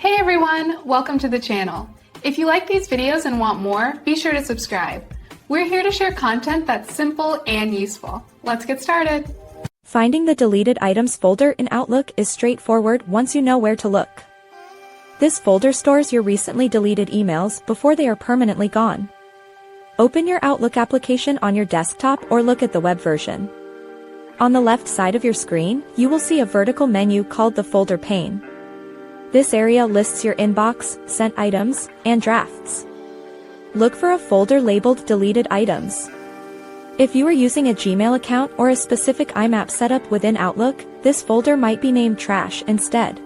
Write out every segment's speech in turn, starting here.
Hey everyone, welcome to the channel. If you like these videos and want more, be sure to subscribe. We're here to share content that's simple and useful. Let's get started. Finding the deleted items folder in Outlook is straightforward once you know where to look. This folder stores your recently deleted emails before they are permanently gone. Open your Outlook application on your desktop or look at the web version. On the left side of your screen, you will see a vertical menu called the folder pane. This area lists your inbox, sent items, and drafts. Look for a folder labeled Deleted Items. If you are using a Gmail account or a specific IMAP setup within Outlook, this folder might be named Trash instead.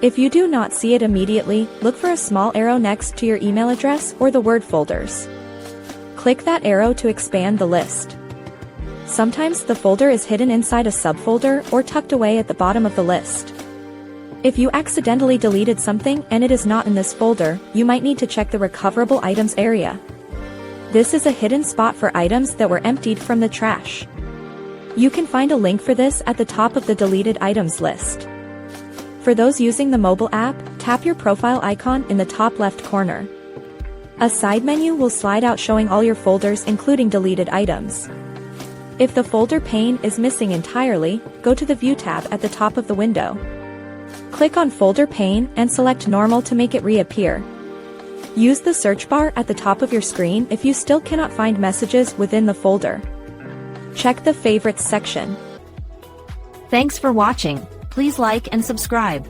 If you do not see it immediately, look for a small arrow next to your email address or the word folders. Click that arrow to expand the list. Sometimes the folder is hidden inside a subfolder or tucked away at the bottom of the list. If you accidentally deleted something and it is not in this folder, you might need to check the Recoverable Items area. This is a hidden spot for items that were emptied from the trash. You can find a link for this at the top of the Deleted Items list. For those using the mobile app, tap your profile icon in the top left corner. A side menu will slide out showing all your folders including deleted items. If the folder pane is missing entirely, go to the View tab at the top of the window. Click on Folder Pane and select Normal to make it reappear. Use the search bar at the top of your screen if you still cannot find messages within the folder. Check the Favorites section. Thanks for watching. Please like and subscribe.